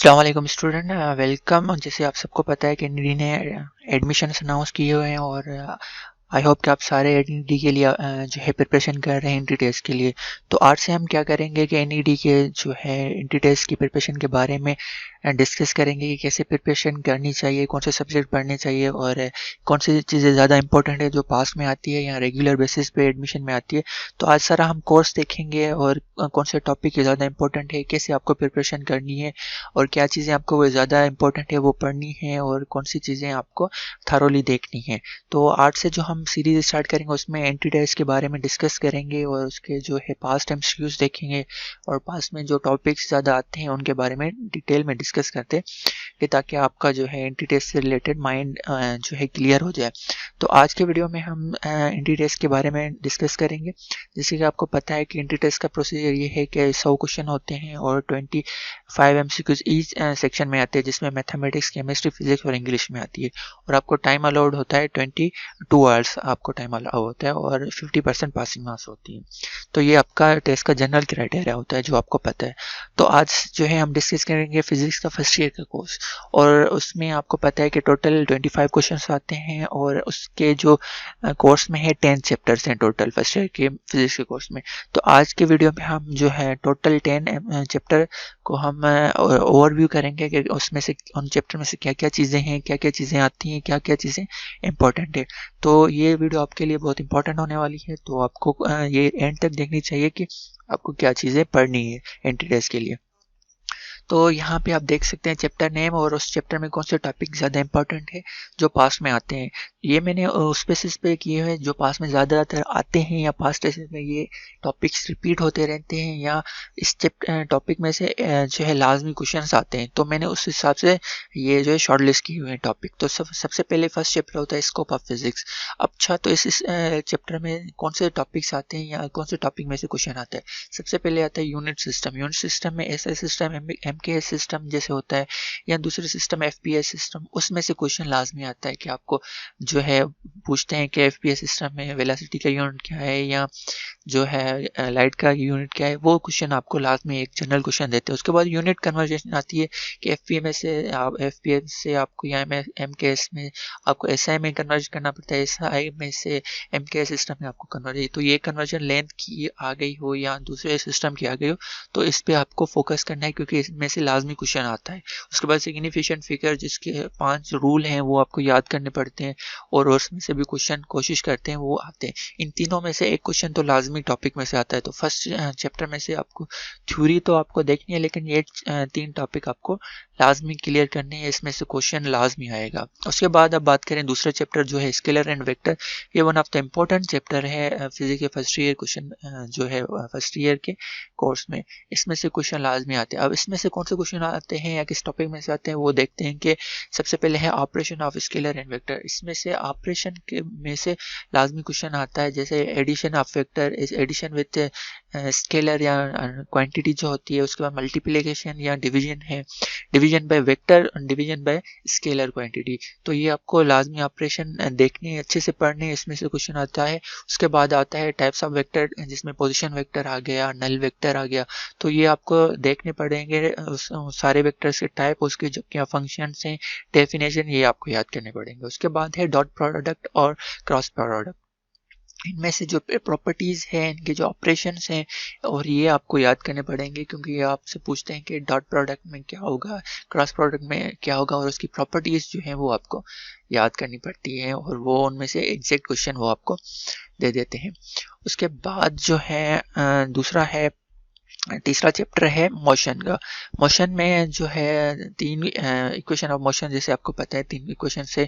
अस्सलाम वालेकुम student welcome. जैसे आप सबको पता है कि एनईडी ने एडमिशन्स अनाउंस किए हुए हैं और आई होप कि आप सारे एनईडी के लिए जो है प्रिपरेशन कर रहे हैं एंट्री टेस्ट के लिए। तो आज से हम क्या करेंगे कि एनईडी के जो है एंट्री टेस्ट की प्रिपरेशन के बारे में डिस्कस करेंगे कि कैसे प्रिपरेशन करनी चाहिए, कौन से सब्जेक्ट पढ़ने चाहिए और कौन सी चीज़ें ज़्यादा इंपॉर्टेंट है जो पास में आती है या रेगुलर बेसिस पे एडमिशन में आती है। तो आज सारा हम कोर्स देखेंगे और कौन से टॉपिक ज़्यादा इंपॉर्टेंट है, कैसे आपको प्रिपरेशन करनी है और क्या चीज़ें आपको वो ज़्यादा इंपॉर्टेंट है वो पढ़नी है और कौन सी चीज़ें आपको थरोली देखनी है। तो आज से जो हम सीरीज स्टार्ट करेंगे उसमें एंट्री टेस्ट के बारे में डिस्कस करेंगे और उसके जो है पास्ट एमसीक्यूज देखेंगे और पास्ट में जो टॉपिक्स ज़्यादा आते हैं उनके बारे में डिटेल में डिस्कस करते हैं कि ताकि आपका जो है एंट्री टेस्ट से रिलेटेड माइंड जो है क्लियर हो जाए। तो आज के वीडियो में हम एंट्री टेस्ट के बारे में डिस्कस करेंगे। जैसे कि आपको पता है कि एंट्री टेस्ट का प्रोसीजर ये है कि 100 क्वेश्चन होते हैं और 25 एमसीक्यूज ईच सेक्शन में आते हैं, जिसमें मैथमेटिक्स, केमिस्ट्री, फिजिक्स और इंग्लिश में आती है। और आपको टाइम अलाउड होता है 22 आवर्स आपको टाइम अलाउ होता है और 50% पासिंग मार्क्स होती है। तो ये आपका टेस्ट का जनरल क्राइटेरिया होता है जो आपको पता है। तो आज जो है हम डिस्कस करेंगे फिजिक्स का फर्स्ट ईयर का कोर्स और उसमें आपको पता है कि टोटल 25 क्वेश्चंस आते हैं और उसके जो कोर्स में है 10 चैप्टर्स हैं टोटल फर्स्ट ईयर के फिजिक्स के कोर्स में। तो आज के वीडियो में हम जो है टोटल 10 चैप्टर को हम ओवरव्यू करेंगे कि उसमें से उन चैप्टर में से क्या क्या चीज़ें हैं, क्या क्या चीज़ें आती हैं, क्या क्या चीज़ें इंपॉर्टेंट है। तो ये वीडियो आपके लिए बहुत इंपॉर्टेंट होने वाली है, तो आपको ये एंड तक देखनी चाहिए कि आपको क्या चीज़ें पढ़नी है एंट्री टेस्ट के लिए। तो यहाँ पे आप देख सकते हैं चैप्टर नेम और उस चैप्टर में कौन से टॉपिक ज़्यादा इंपॉर्टेंट है जो पास में आते हैं। ये मैंने उस बेसिस पे किए हैं जो पास में ज़्यादातर आते हैं या पास टेस्ट में ये टॉपिक्स रिपीट होते रहते हैं या इस टॉपिक में से जो है लाजमी क्वेश्चंस आते हैं। तो मैंने उस हिसाब से ये जो है शॉर्ट लिस्ट किए हुए हैं टॉपिक। तो सबसे पहले फर्स्ट चैप्टर होता है स्कोप ऑफ फिजिक्स। अच्छा, तो इस चैप्टर में कौन से टॉपिक्स आते हैं या कौन से टॉपिक में से क्वेश्चन आता है। सबसे पहले आता है यूनिट सिस्टम। यूनिट सिस्टम में एसआई सिस्टम, एमकेएस सिस्टम जैसे होता है या दूसरे सिस्टम एफपीएस सिस्टम, उसमें से क्वेश्चन लाजमी आता है कि आपको जो है पूछते हैं कि एफपीएस सिस्टम में वेलोसिटी का यूनिट क्या है या जो है लाइट का यूनिट क्या है। वो क्वेश्चन आपको लाजमी एक जनरल क्वेश्चन देते हैं। उसके बाद यूनिट कन्वर्जेशन आती है कि एफपीएस से आपको या एमकेएस में आपको एसआई में कन्वर्ज करना पड़ता है, एसआई में से एमकेएस सिस्टम में आपको कन्वर्ज। तो ये कन्वर्जन लेंथ की आ गई हो या दूसरे सिस्टम की आ गई हो तो इस पे आपको फोकस करना है क्योंकि इसमें से लाजमी क्वेश्चन आता है। उसके बाद सिग्निफिकेंट फिगर जिसके 5 रूल हैं वो आपको याद करने पड़ते हैं और उसमें से भी क्वेश्चन कोशिश करते हैं वो आते हैं। इन तीनों में से एक क्वेश्चन तो लाजमी टॉपिक में से आता है। तो फर्स्ट चैप्टर में से आपको थ्योरी तो आपको देखनी है लेकिन ये 3 टॉपिक आपको लाजमी क्लियर करने हैं, इसमें से क्वेश्चन लाजमी आएगा। उसके बाद अब बात करें दूसरा चैप्टर जो है स्केलर एंड वेक्टर। ये one of the important chapter है फिजिक्स के फर्स्ट ईयर क्वेश्चन जो है फर्स्ट ईयर के कोर्स में। इसमें से क्वेश्चन लाजमी आते हैं। अब इसमें से कौन से क्वेश्चन आते हैं या किस टॉपिक में से आते हैं वो देखते हैं कि सबसे पहले है operation of scalar and vector. इसमें से ऑपरेशन के में से लाजमी क्वेश्चन आता है जैसे addition of vector, addition with scalar या क्वांटिटी जो होती है। उसके बाद मल्टीप्लिकेशन या डिवीजन है, division by vector, division by scalar quantity. तो ये आपको लाजमी ऑपरेशन देखने अच्छे से पढ़ने इसमें से क्वेश्चन आता है। उसके बाद आता है टाइप्स ऑफ वेक्टर जिसमें पोजीशन वेक्टर आ गया, नल वेक्टर आ गया। तो ये आपको देखने पड़ेंगे सारे वेक्टर्स के टाइप, उसके जो क्या फंक्शंस हैं, डेफिनेशन, ये आपको याद करने पड़ेंगे। उसके बाद है डॉट प्रोडक्ट और क्रॉस प्रोडक्ट। इनमें से जो प्रॉपर्टीज़ हैं, इनके जो ऑपरेशंस हैं और ये आपको याद करने पड़ेंगे क्योंकि ये आपसे पूछते हैं कि डॉट प्रोडक्ट में क्या होगा, क्रॉस प्रोडक्ट में क्या होगा और उसकी प्रॉपर्टीज़ जो हैं वो आपको याद करनी पड़ती है और वो उनमें से एग्जैक्ट क्वेश्चन वो आपको दे देते हैं। उसके बाद जो है दूसरा है तीसरा चैप्टर है मोशन का। मोशन में जो है 3 इक्वेशन ऑफ मोशन, जैसे आपको पता है 3 इक्वेशन से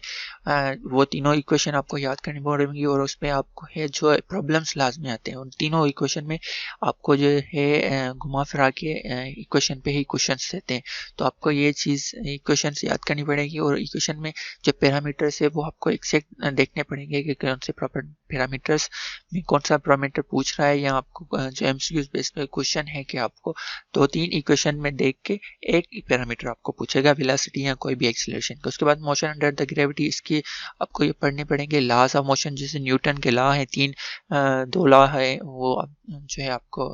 वो तीनों इक्वेशन आपको याद करनी पड़ेंगी और उसमें आपको है जो प्रॉब्लम्स लाजमी आते हैं। उन तीनों इक्वेशन में आपको जो है घुमा फिरा के इक्वेशन पे ही क्वेश्चंस देते हैं। तो आपको ये चीज़ इक्वेशन याद करनी पड़ेगी और इक्वेशन में जो पैरामीटर्स है वो आपको एक्जैक्ट देखने पड़ेंगे कि कौन से पैरामीटर्स में कौन सा पैरामीटर पूछ रहा है या आपको जो एमसीक्यूज बेस पे क्वेश्चन है कि आपको 2-3 इक्वेशन में देख के एक पैरामीटर आपको पूछेगा, वेलोसिटी या कोई भी एक्सीलरेशन का। उसके बाद मोशन अंडर द ग्रेविटी, इसकी आपको ये पढ़ने पड़ेंगे। लॉज ऑफ मोशन जैसे न्यूटन के लॉ है 2 लॉ है वो जो है आपको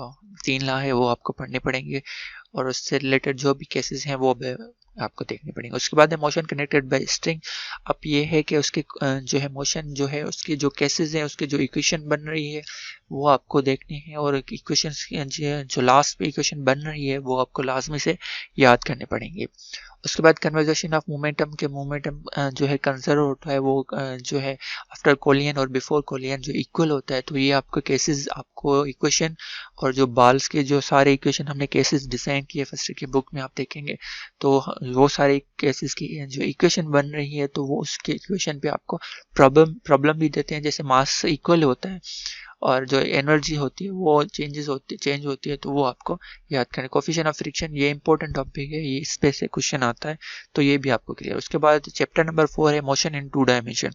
3 लॉ है वो आपको पढ़ने पड़ेंगे। और उससे रिलेटेड जो भी केसेस हैं वो आपको देखने पड़ेंगे। उसके बाद है मोशन कनेक्टेड बाय स्ट्रिंग। अब ये है कि उसके जो है मोशन जो है उसके जो केसेस हैं उसके जो इक्वेशन बन रही है वो आपको देखने हैं, और इक्वेशंस जो लास्ट पे इक्वेशन बन रही है वो आपको लाजमी से याद करने पड़ेंगे। उसके बाद कन्वर्जेशन ऑफ मोमेंटम के मोमेंटम जो है कंजर्व होता है वो जो है आफ्टर कोलियन और बिफोर कोलियन जो इक्वल होता है। तो ये आपको केसेस आपको इक्वेशन और जो बाल्स के जो सारे इक्वेशन हमने केसेस डिजाइन किए फर्स्ट ईयर की बुक में आप देखेंगे, तो वो सारे केसेस की जो इक्वेशन बन रही है तो वो उसके इक्वेशन पे आपको प्रॉब्लम भी देते हैं। जैसे मास इक्वल होता है और जो एनर्जी होती है वो चेंज होती है, तो वो आपको याद करना। कोफिशिएंट ऑफ फ्रिक्शन ये इंपॉर्टेंट टॉपिक है, ये इस पे से क्वेश्चन आता है, तो ये भी आपको क्लियर। उसके बाद चैप्टर नंबर 4 है मोशन इन 2 डायमेंशन,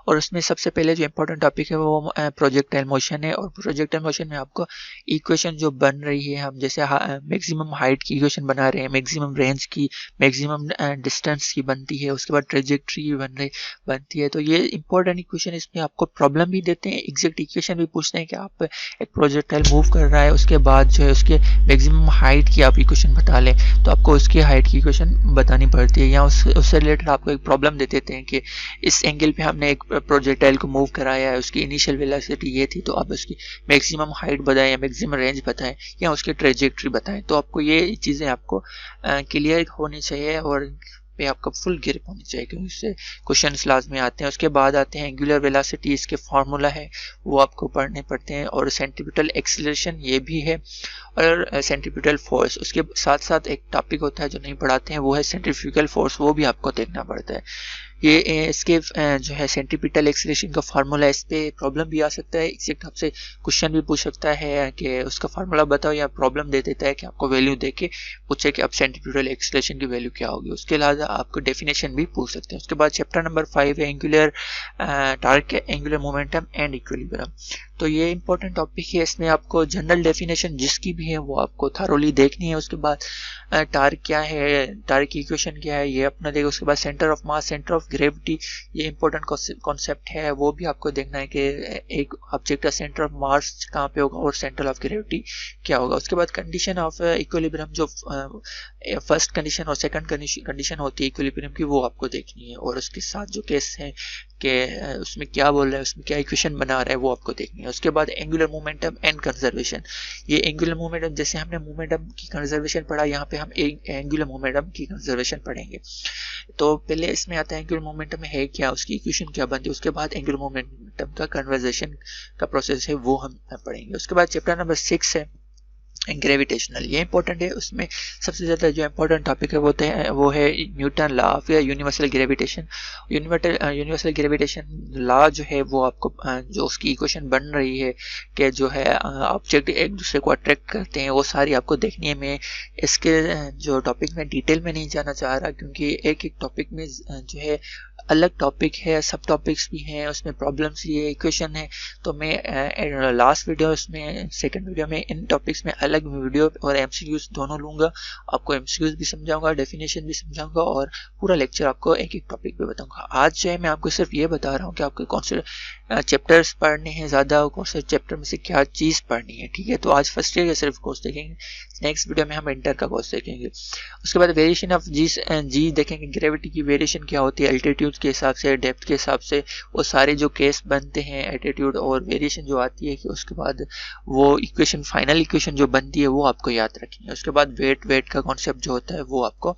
और उसमें सबसे पहले जो इंपॉर्टेंट टॉपिक है वो प्रोजेक्टाइल मोशन है। और प्रोजेक्टाइल मोशन में आपको इक्वेशन जो बन रही है, हम जैसे मैक्सिमम हाइट की इक्वेशन बना रहे हैं, मैक्सिमम रेंज की, मैक्सिमम डिस्टेंस की बनती है, उसके बाद ट्रेजेक्ट्री भी बनती है। तो ये इंपॉर्टेंट इक्वेशन, इसमें आपको प्रॉब्लम भी देते हैं, एग्जैक्ट इक्वेशन भी पूछते हैं कि आप एक प्रोजेक्टाइल मूव कर रहा है, उसके बाद जो है उसके मैक्सिमम हाइट की आप इक्वेशन बता लें, तो आपको उसकी हाइट की इक्वेशन बतानी पड़ती है। या उससे रिलेटेड आपको एक प्रॉब्लम दे देते हैं कि इस एंगल पे हमने एक प्रोजेक्टाइल को मूव कराया है, उसकी इनिशियल वेलोसिटी ये थी, तो आप उसकी मैक्सिमम हाइट बताएं या मैक्सिमम रेंज बताएं या उसकी ट्रेजेक्ट्री बताएं। तो आपको ये चीज़ें आपको क्लियर होनी चाहिए और पे आपका फुल ग्रिप होनी चाहिए, क्योंकि इससे क्वेश्चन लाजमी आते हैं। उसके बाद आते हैं एंगुलर वेलोसिटी, इसके फार्मूला है वो आपको पढ़ने पड़ते हैं, और सेंट्रीपिटल एक्सीलरेशन ये भी है, और सेंट्रीपिटल फोर्स। उसके साथ साथ एक टॉपिक होता है जो नहीं पढ़ाते हैं, वो है सेंट्रीफ्यूगल फोर्स, वो भी आपको देखना पड़ता है। ये इसके जो है सेंट्रीपिटल एक्सीलरेशन का फार्मूला, इस पे प्रॉब्लम भी आ सकता है, एग्जैक्ट आपसे क्वेश्चन भी पूछ सकता है कि उसका फार्मूला बताओ, या प्रॉब्लम दे देता है कि आपको वैल्यू दे के पूछे कि अब सेंट्रीपिटल एक्सीलरेशन की वैल्यू क्या होगी। उसके अलावा आपको डेफिनेशन भी पूछ सकते हैं। उसके बाद चैप्टर नंबर 5 है angular torque, angular momentum and equilibrium. तो ये इंपॉर्टेंट टॉपिक है, इसमें आपको जनरल डेफिनेशन जिसकी भी है वो आपको थॉरोली देखनी है। उसके बाद टार्क क्या है, टार्क की इक्वेशन क्या है ये अपना देखो। उसके बाद centre of mass, centre of gravity, ये इंपॉर्टेंट कॉन्सेप्ट है, वो भी आपको देखना है कि एक ऑब्जेक्ट का सेंटर ऑफ मास कहाँ पे होगा और सेंटर ऑफ ग्रेविटी क्या होगा। उसके बाद कंडीशन ऑफ इक्विलिब्रियम, जो फर्स्ट कंडीशन और सेकंड कंडीशन होती है इक्विलिब्रियम की, वो आपको देखनी है, और उसके साथ जो केस है कि उसमें क्या बोल रहा है, उसमें क्या इक्वेशन बना रहा है, वो आपको देखनी है। उसके बाद एंगुलर मोमेंटम एंड कंजर्वेशन, ये एंगुलर मोमेंटम, जैसे हमने मोमेंटम की कंजर्वेशन पढ़ा, यहाँ पे हम एंगुलर मोमेंटम की कंजर्वेशन पढ़ेंगे। तो पहले इसमें आता है एंगुलर मोमेंटम है क्या, उसकी इक्वेशन क्या बनती है, उसके बाद एंगुलर मोमेंटम का कन्वर्जेशन का प्रोसेस है वो हम पढ़ेंगे। उसके बाद चैप्टर नंबर 6 है ग्रेविटेशनल, ये इंपॉर्टेंट है। उसमें सबसे ज़्यादा जो इंपॉर्टेंट टॉपिक है वो है Newton law of universal gravitation. Universal gravitation law जो है वो आपको जो उसकी इक्वेशन बन रही है कि जो है ऑब्जेक्ट एक दूसरे को अट्रैक्ट करते हैं, वो सारी आपको देखनी है। मैं इसके जो टॉपिक में डिटेल में नहीं जाना चाह रहा, क्योंकि एक एक टॉपिक में जो है अलग टॉपिक है, सब टॉपिक्स भी हैं, उसमें प्रॉब्लम्स ये इक्वेशन है। तो मैं लास्ट वीडियो में, सेकंड वीडियो में इन टॉपिक्स में अलग वीडियो और एमसीक्यूज दोनों लूंगा। आपको एमसीक्यूज भी समझाऊंगा, डेफिनेशन भी समझाऊंगा, और पूरा लेक्चर आपको एक एक टॉपिक पे बताऊंगा। आज जो है मैं आपको सिर्फ ये बता रहा हूँ कि आपको कौन से चैप्टर्स पढ़ने हैं ज़्यादा, कौन से चैप्टर में से क्या चीज़ पढ़नी है, ठीक है। तो आज फर्स्ट ईयर का सिर्फ कोर्स देखेंगे, नेक्स्ट वीडियो में हम इंटर का कोर्स देखेंगे। उसके बाद वेरिएशन ऑफ जी देखेंगे, ग्रेविटी की वेरिएशन क्या होती है, एल्टीट्यूड के हिसाब से, डेप्थ के हिसाब से, वो सारे जो केस बनते हैं एल्टीट्यूड और वेरिएशन जो आती है कि उसके बाद वो इक्वेशन, फाइनल इक्वेशन जो बनती है वो आपको याद रखनी है। उसके बाद वेट का कॉन्सेप्ट जो होता है वो आपको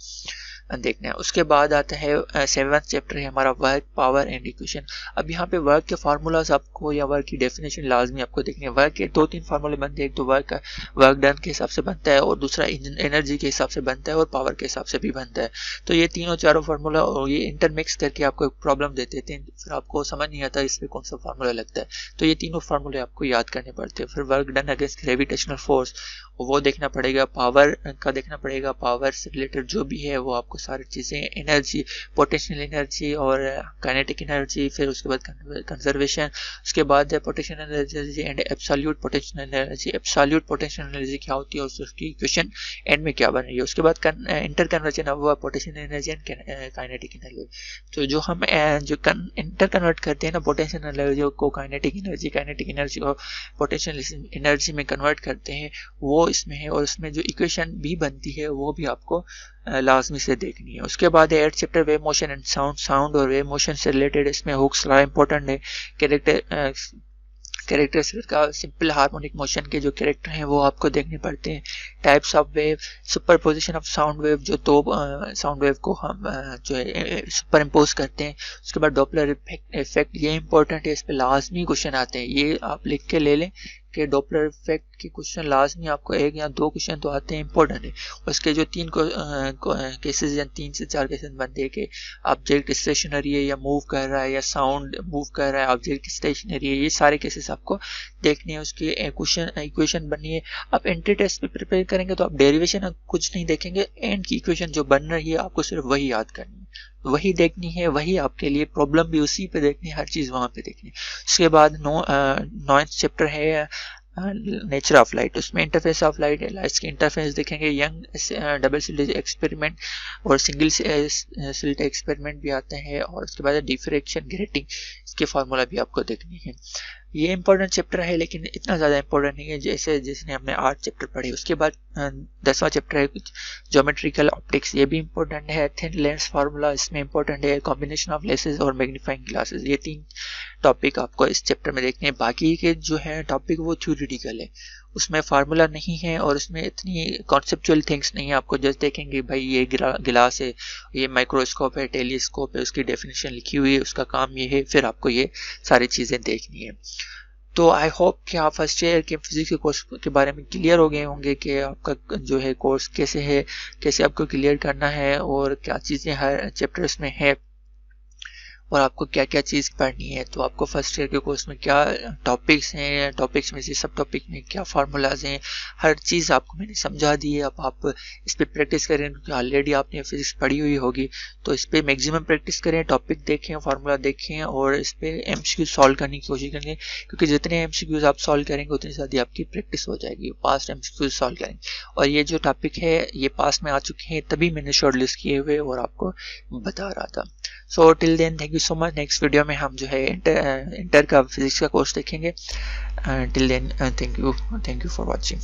देखना है। उसके बाद आता है 7th चैप्टर है हमारा वर्क, पावर एंड इक्वेशन। अब यहाँ पे वर्क के फार्मूलाज आपको या वर्क की डेफिनेशन लाजमी आपको देखनी है। वर्क के 2-3 फार्मूले बनते हैं, एक तो वर्क डन के हिसाब से बनता है, और दूसरा एनर्जी के हिसाब से बनता है, और पावर के हिसाब से भी बनता है। तो ये तीनों चारों फार्मूला और ये इंटरमिक्स करके आपको एक प्रॉब्लम देते हैं, फिर आपको समझ नहीं आता इसमें कौन सा फार्मूला लगता है। तो ये तीनों फार्मूले आपको याद करने पड़ते हैं। फिर work done against gravitational force वो देखना पड़ेगा, पावर का देखना पड़ेगा, पावर से रिलेटेड जो भी है वो आपको सारी चीज़ें, एनर्जी, पोटेंशियल एनर्जी और काइनेटिक एनर्जी, फिर उसके बाद कंजर्वेशन, उसके बाद potential energy and absolute potential energy. Absolute potential energy क्या होती है, उसकी इक्वेशन एंड में क्या बन रही है। उसके बाद इंटर कन्वर्जन हुआ potential energy and kinetic energy. तो जो हम जो इंटर कन्वर्ट करते हैं ना पोटेंशियल एनर्जी को काइनेटिक एनर्जी को पोटेंशियल एनर्जी में कन्वर्ट करते हैं, वो इसमें है। और उसमें जो इक्वेशन भी बनती है वो भी आपको लाजमी से देखनी है। उसके बाद है 8th chapter wave motion and sound और वेव मोशन से रिलेटेड इसमें हुक्स लॉ इंपॉर्टेंट है। कैरेक्टरिस्टिक का सिंपल हार्मोनिक मोशन के जो कैरेक्टर हैं वो आपको देखने पड़ते हैं। Types of wave, superposition of sound wave, जो दो साउंड वेव को हम जो है सुपर इम्पोज करते हैं। उसके बाद डॉपलर इफेक्ट, ये इंपॉर्टेंट है, इस पर लाजमी क्वेश्चन आते हैं, ये आप लिख के ले लें कि डॉपलर इफेक्ट के क्वेश्चन लाजमी आपको 1 या 2 क्वेश्चन तो आते हैं, इंपॉर्टेंट है। उसके जो 3 केसेस या 3 से 4 केसेस बनते हैं कि ऑब्जेक्ट स्टेशनरी है या मूव कर रहा है, या साउंड मूव कर रहा है, ऑब्जेक्ट स्टेशनरी है, ये सारे केसेस आपको देखने हैं। उसकी इक्वेशन बननी है। आप एंट्री टेस्ट पे प्रिपेयर करेंगे तो आप डेरिवेशन कुछ नहीं देखेंगे, एंड की इक्वेशन जो बन रही है आपको सिर्फ वही याद करनी है, वही देखनी है, वही आपके लिए प्रॉब्लम भी उसी पे देखनी है, हर चीज़ वहाँ पे देखनी है। उसके बाद 9th चैप्टर है नेचर ऑफ लाइट। उसमें इंटरफेस ऑफ लाइट है, लाइट्स के इंटरफेस देखेंगे, यंग डबल स्लिट एक्सपेरिमेंट और सिंगल स्लिट एक्सपेरिमेंट भी आते हैं। और उसके बाद डिफ्रैक्शन ग्रेटिंग, इसके फार्मूला भी आपको देखनी है। ये इंपॉर्टेंट चैप्टर है लेकिन इतना ज़्यादा इंपॉर्टेंट नहीं है जैसे जिसने हमने 8 चैप्टर पढ़े। उसके बाद 10वां चैप्टर है कुछ ज्योमेट्रिकल ऑप्टिक्स, ये भी इंपॉर्टेंट है। थिन लेंस फार्मूला इसमें इंपॉर्टेंट है। कॉम्बिनेशन ऑफ लेंसेज और मैग्नीफाइंग ग्लासेस, ये 3 टॉपिक आपको इस चैप्टर में देखने हैं। बाकी के जो है टॉपिक वो थ्योरेटिकल है, उसमें फार्मूला नहीं है और उसमें इतनी कॉन्सेप्चुअल थिंग्स नहीं है। आपको जस्ट देखेंगे भाई ये गिलास है, ये माइक्रोस्कोप है, टेलीस्कोप है, उसकी डेफिनेशन लिखी हुई है, उसका काम ये है, फिर आपको ये सारी चीज़ें देखनी है। तो आई होप कि आप फर्स्ट ईयर के फिजिक्स के कोर्स के बारे में क्लियर हो गए होंगे कि आपका जो है कोर्स कैसे है, कैसे आपको क्लियर करना है और क्या चीज़ें हर चैप्टर्स में है और आपको क्या क्या चीज़ पढ़नी है। तो आपको फर्स्ट ईयर के कोर्स में क्या टॉपिक्स हैं, टॉपिक्स में से सब टॉपिक में क्या फार्मूलाज हैं, हर चीज़ आपको मैंने समझा दी है। अब आप इस पर प्रैक्टिस करें क्योंकि ऑलरेडी आपने फिजिक्स पढ़ी हुई होगी, तो इस पर मैक्सिमम प्रैक्टिस करें, टॉपिक देखें, फार्मूला देखें और इस पर MCQ सॉल्व करने की कोशिश करेंगे, क्योंकि जितने MCQs आप सॉल्व करेंगे उतनी ज़्यादा आपकी प्रैक्टिस हो जाएगी। पास्ट MCQs सॉल्व करेंगे और ये जो टॉपिक है ये पास में आ चुके हैं, तभी मैंने शॉर्ट लिस्ट किए हुए और आपको बता रहा था। So till then thank you so much. Next video में हम जो है इंटर का फिजिक्स का कोर्स देखेंगे। Till then thank you for watching.